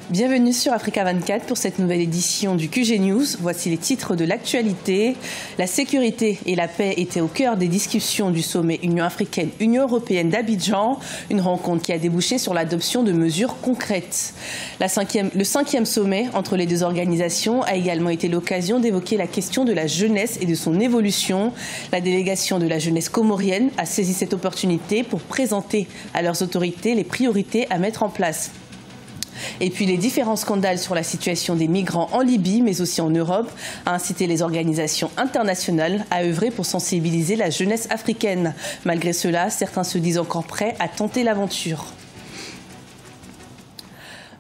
Bienvenue sur Africa 24 pour cette nouvelle édition du QG News. Voici les titres de l'actualité. La sécurité et la paix étaient au cœur des discussions du sommet Union africaine-Union européenne d'Abidjan, une rencontre qui a débouché sur l'adoption de mesures concrètes. Le 5e sommet entre les deux organisations a également été l'occasion d'évoquer la question de la jeunesse et de son évolution. La délégation de la jeunesse comorienne a saisi cette opportunité pour présenter à leurs autorités les priorités à mettre en place. Et puis les différents scandales sur la situation des migrants en Libye, mais aussi en Europe, a incité les organisations internationales à œuvrer pour sensibiliser la jeunesse africaine. Malgré cela, certains se disent encore prêts à tenter l'aventure.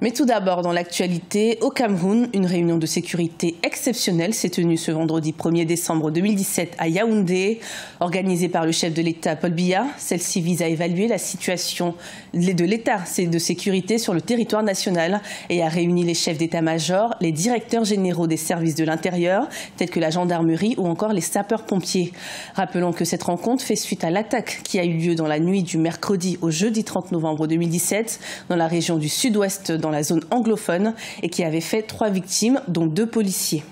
Mais tout d'abord, dans l'actualité, au Cameroun, une réunion de sécurité exceptionnelle s'est tenue ce vendredi 1er décembre 2017 à Yaoundé, organisée par le chef de l'État Paul Biya. Celle-ci vise à évaluer la situation de l'État de sécurité sur le territoire national et a réuni les chefs d'état-major, les directeurs généraux des services de l'intérieur, tels que la gendarmerie ou encore les sapeurs-pompiers. Rappelons que cette rencontre fait suite à l'attaque qui a eu lieu dans la nuit du mercredi au jeudi 30 novembre 2017 dans la région du sud-ouest dans la zone anglophone et qui avait fait 3 victimes, dont 2 policiers.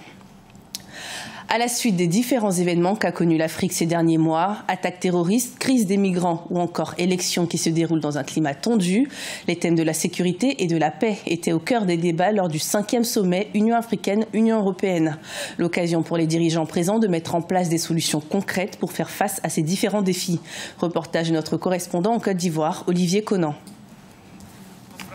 À la suite des différents événements qu'a connus l'Afrique ces derniers mois, attaques terroristes, crise des migrants ou encore élections qui se déroulent dans un climat tendu, les thèmes de la sécurité et de la paix étaient au cœur des débats lors du 5e sommet Union africaine-Union européenne. L'occasion pour les dirigeants présents de mettre en place des solutions concrètes pour faire face à ces différents défis. Reportage de notre correspondant en Côte d'Ivoire, Olivier Conan.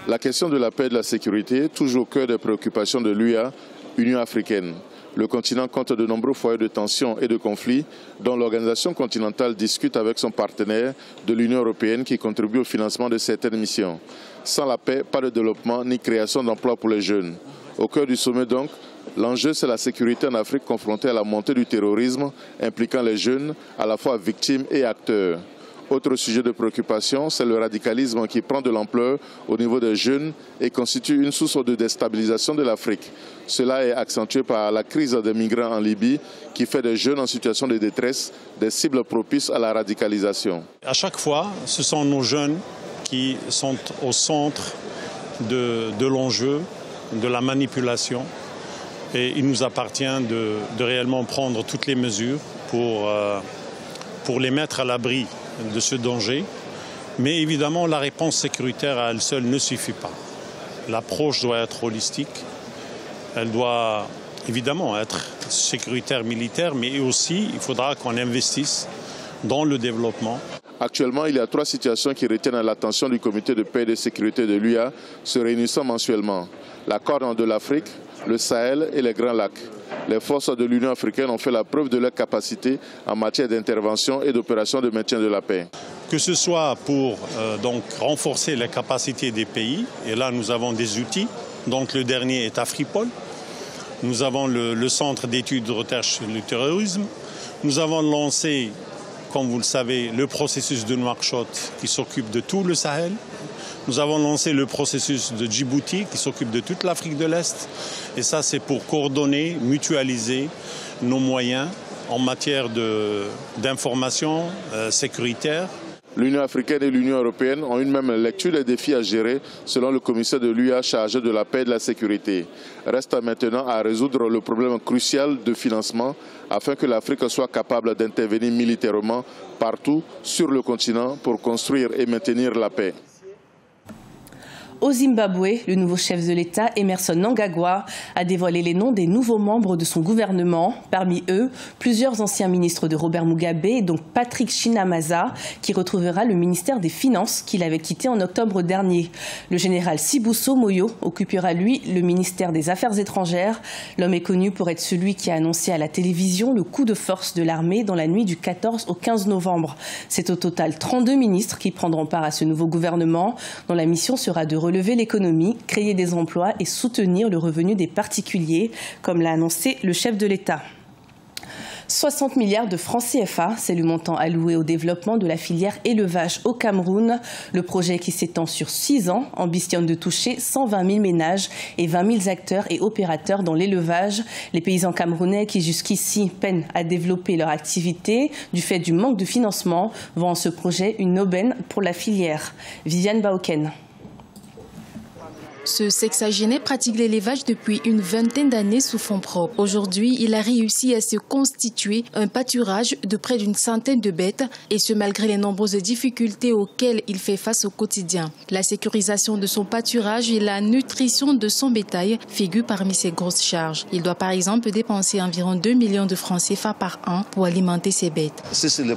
La question de la paix et de la sécurité est toujours au cœur des préoccupations de l'UA, Union africaine. Le continent compte de nombreux foyers de tensions et de conflits dont l'organisation continentale discute avec son partenaire de l'Union européenne qui contribue au financement de certaines missions. Sans la paix, pas de développement ni création d'emplois pour les jeunes. Au cœur du sommet donc, l'enjeu c'est la sécurité en Afrique confrontée à la montée du terrorisme impliquant les jeunes, à la fois victimes et acteurs. Autre sujet de préoccupation, c'est le radicalisme qui prend de l'ampleur au niveau des jeunes et constitue une source de déstabilisation de l'Afrique. Cela est accentué par la crise des migrants en Libye qui fait des jeunes en situation de détresse des cibles propices à la radicalisation. À chaque fois, ce sont nos jeunes qui sont au centre de l'enjeu, de la manipulation. Et il nous appartient de réellement prendre toutes les mesures pour les mettre à l'abri de ce danger, mais évidemment la réponse sécuritaire à elle seule ne suffit pas. L'approche doit être holistique, elle doit évidemment être sécuritaire militaire, mais aussi il faudra qu'on investisse dans le développement. Actuellement, il y a 3 situations qui retiennent l'attention du comité de paix et de sécurité de l'UA se réunissant mensuellement. La Corne de l'Afrique, le Sahel et les Grands Lacs. Les forces de l'Union africaine ont fait la preuve de leur capacité en matière d'intervention et d'opération de maintien de la paix. Que ce soit pour donc renforcer les capacités des pays, et là nous avons des outils, donc le dernier est Afripol, nous avons le Centre d'études de recherche sur le terrorisme, nous avons lancé, comme vous le savez, le processus de Nouakchott qui s'occupe de tout le Sahel. Nous avons lancé le processus de Djibouti qui s'occupe de toute l'Afrique de l'Est. Et ça, c'est pour coordonner, mutualiser nos moyens en matière d'information sécuritaire. L'Union africaine et l'Union européenne ont une même lecture des défis à gérer selon le commissaire de l'UA chargé de la paix et de la sécurité. Reste maintenant à résoudre le problème crucial de financement afin que l'Afrique soit capable d'intervenir militairement partout sur le continent pour construire et maintenir la paix. Au Zimbabwe, le nouveau chef de l'État, Emmerson Mnangagwa, a dévoilé les noms des nouveaux membres de son gouvernement. Parmi eux, plusieurs anciens ministres de Robert Mugabe, dont Patrick Chinamaza, qui retrouvera le ministère des Finances qu'il avait quitté en octobre dernier. Le général Sibuso Moyo occupera, lui, le ministère des Affaires étrangères. L'homme est connu pour être celui qui a annoncé à la télévision le coup de force de l'armée dans la nuit du 14 au 15 novembre. C'est au total 32 ministres qui prendront part à ce nouveau gouvernement, dont la mission sera de relever l'économie, créer des emplois et soutenir le revenu des particuliers, comme l'a annoncé le chef de l'État. 60 milliards de francs CFA, c'est le montant alloué au développement de la filière élevage au Cameroun. Le projet qui s'étend sur 6 ans ambitionne de toucher 120 000 ménages et 20 000 acteurs et opérateurs dans l'élevage. Les paysans camerounais qui jusqu'ici peinent à développer leur activité du fait du manque de financement voient en ce projet une aubaine pour la filière. Viviane Baoken. Ce sexagénaire pratique l'élevage depuis une vingtaine d'années sous fonds propres. Aujourd'hui, il a réussi à se constituer un pâturage de près d'une centaine de bêtes, et ce malgré les nombreuses difficultés auxquelles il fait face au quotidien. La sécurisation de son pâturage et la nutrition de son bétail figurent parmi ses grosses charges. Il doit par exemple dépenser environ 2 millions de francs CFA par an pour alimenter ses bêtes. Si ce n'est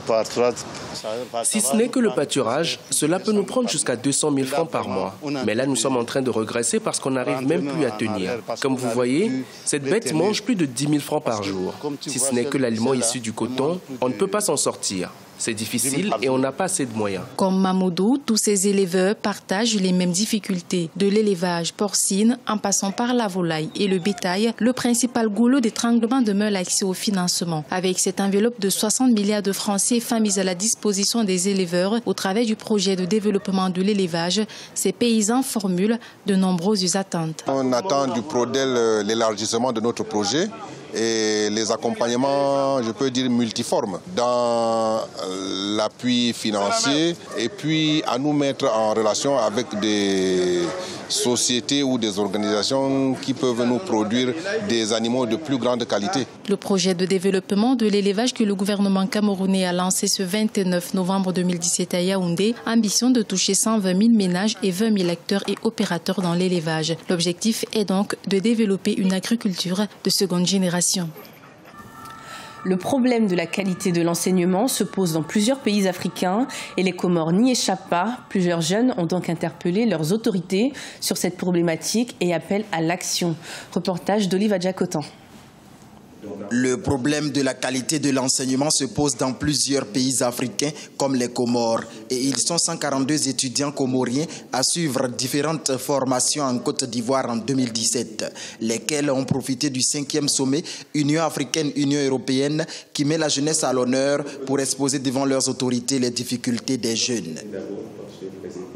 que le pâturage, cela peut nous prendre jusqu'à 200 000 francs par mois. Mais là, nous sommes en train de regresser parce qu'on n'arrive même plus à tenir. Comme vous voyez, cette bête mange plus de 10 000 francs par jour. Si ce n'est que l'aliment issu du coton, on ne peut pas s'en sortir. C'est difficile et on n'a pas assez de moyens. Comme Mamoudou, tous ces éleveurs partagent les mêmes difficultés. De l'élevage porcine, en passant par la volaille et le bétail, le principal goulot d'étranglement demeure l'accès au financement. Avec cette enveloppe de 60 milliards de francs CFA mise à la disposition des éleveurs au travers du projet de développement de l'élevage, ces paysans formulent de nombreuses attentes. On attend du PRODEL l'élargissement de notre projet et les accompagnements, je peux dire, multiformes dans l'appui financier et puis à nous mettre en relation avec des sociétés ou des organisations qui peuvent nous produire des animaux de plus grande qualité. Le projet de développement de l'élevage que le gouvernement camerounais a lancé ce 29 novembre 2017 à Yaoundé ambitionne de toucher 120 000 ménages et 20 000 acteurs et opérateurs dans l'élevage. L'objectif est donc de développer une agriculture de seconde génération. Le problème de la qualité de l'enseignement se pose dans plusieurs pays africains et les Comores n'y échappent pas. Plusieurs jeunes ont donc interpellé leurs autorités sur cette problématique et appellent à l'action. Reportage d'Oliva Diacotan. Le problème de la qualité de l'enseignement se pose dans plusieurs pays africains comme les Comores. Et ils sont 142 étudiants comoriens à suivre différentes formations en Côte d'Ivoire en 2017, lesquels ont profité du 5e sommet Union africaine-Union européenne qui met la jeunesse à l'honneur pour exposer devant leurs autorités les difficultés des jeunes.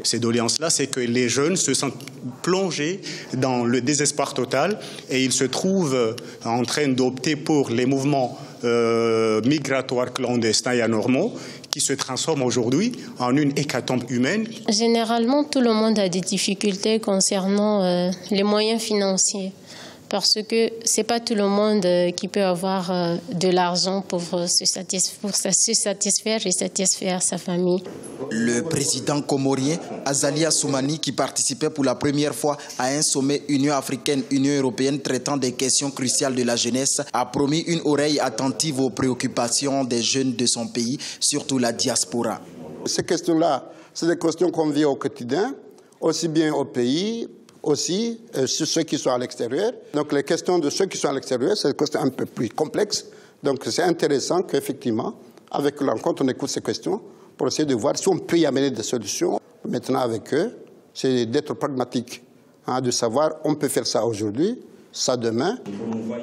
Ces doléances-là, c'est que les jeunes se sentent plongés dans le désespoir total et ils se trouvent en train d'opter pour les mouvements migratoires clandestins et anormaux qui se transforment aujourd'hui en une hécatombe humaine. Généralement, tout le monde a des difficultés concernant les moyens financiers. Parce que ce n'est pas tout le monde qui peut avoir de l'argent pour se satisfaire et satisfaire sa famille. Le président comorien Azali Assoumani, qui participait pour la première fois à un sommet Union africaine-Union européenne traitant des questions cruciales de la jeunesse, a promis une oreille attentive aux préoccupations des jeunes de son pays, surtout la diaspora. Ces questions-là, c'est des questions qu'on vit au quotidien, aussi bien au pays, aussi sur ceux qui sont à l'extérieur. Donc les questions de ceux qui sont à l'extérieur, c'est des questions un peu plus complexes. Donc c'est intéressant qu'effectivement, avec la rencontre, on écoute ces questions pour essayer de voir si on peut y amener des solutions. Maintenant avec eux, c'est d'être pragmatique, de savoir on peut faire ça aujourd'hui, ça demain.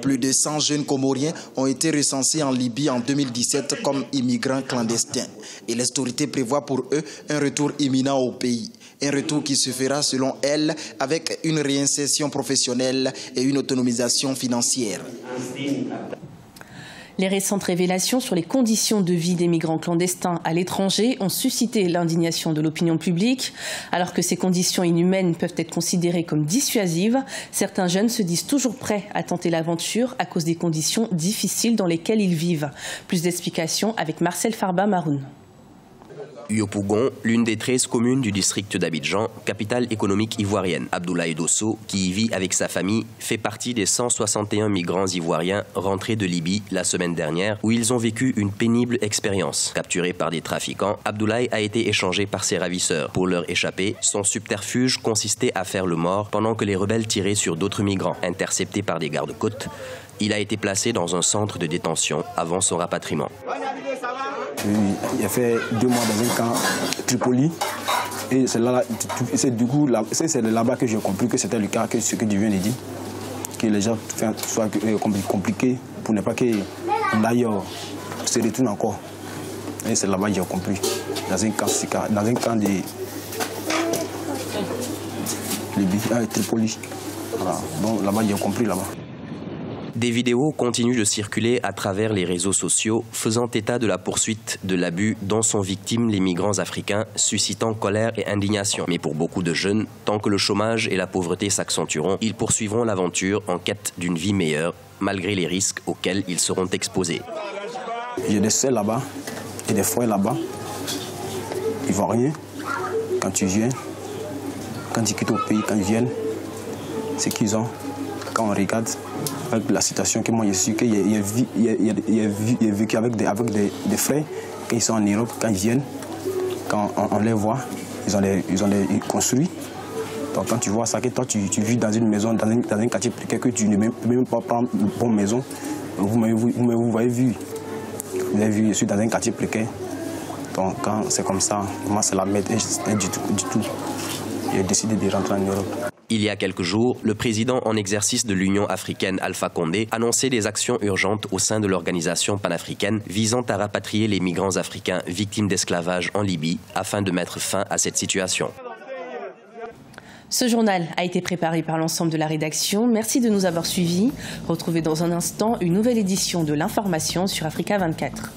Plus de 100 jeunes Comoriens ont été recensés en Libye en 2017 comme immigrants clandestins. Et les autorités prévoient pour eux un retour imminent au pays. Un retour qui se fera, selon elle, avec une réinsertion professionnelle et une autonomisation financière. Les récentes révélations sur les conditions de vie des migrants clandestins à l'étranger ont suscité l'indignation de l'opinion publique. Alors que ces conditions inhumaines peuvent être considérées comme dissuasives, certains jeunes se disent toujours prêts à tenter l'aventure à cause des conditions difficiles dans lesquelles ils vivent. Plus d'explications avec Marcel Farba-Maroun. Yopougon, l'une des 13 communes du district d'Abidjan, capitale économique ivoirienne. Abdoulaye Dosso, qui y vit avec sa famille, fait partie des 161 migrants ivoiriens rentrés de Libye la semaine dernière, où ils ont vécu une pénible expérience. Capturé par des trafiquants, Abdoulaye a été échangé par ses ravisseurs. Pour leur échapper, son subterfuge consistait à faire le mort pendant que les rebelles tiraient sur d'autres migrants. Intercepté par des gardes-côtes, il a été placé dans un centre de détention avant son rapatriement. Il a fait 2 mois dans un camp Tripoli et c'est là-bas que j'ai compris que c'était le cas, que ce que Dieu vient de dire, que les gens soient compliqués pour ne pas qu'ils d'ailleurs se retournent encore. Et c'est là-bas que j'ai compris, dans un camp de Libye, Tripoli. Voilà. Donc là-bas j'ai compris là-bas. Des vidéos continuent de circuler à travers les réseaux sociaux, faisant état de la poursuite de l'abus dont sont victimes les migrants africains, suscitant colère et indignation. Mais pour beaucoup de jeunes, tant que le chômage et la pauvreté s'accentueront, ils poursuivront l'aventure en quête d'une vie meilleure, malgré les risques auxquels ils seront exposés. J'ai des sœurs là-bas et des frères là-bas, ivoiriens. Quand tu viens, quand ils quittent au pays, quand ils viennent, c'est qu'ils ont. Quand on regarde avec la situation que moi j'ai su, qu'il a vécu avec des frères, quand ils sont en Europe, quand ils viennent, quand on les voit, ils ont construit. Donc quand tu vois ça, que toi tu vis dans une maison, dans un quartier précaire, que tu ne peux même pas prendre une bonne maison, vous avez vu, je suis dans un quartier précaire. Donc quand c'est comme ça, moi c'est la merde du tout. J'ai décidé de rentrer en Europe. Il y a quelques jours, le président en exercice de l'Union africaine, Alpha Condé, annonçait des actions urgentes au sein de l'organisation panafricaine visant à rapatrier les migrants africains victimes d'esclavage en Libye afin de mettre fin à cette situation. Ce journal a été préparé par l'ensemble de la rédaction. Merci de nous avoir suivis. Retrouvez dans un instant une nouvelle édition de l'information sur Africa 24.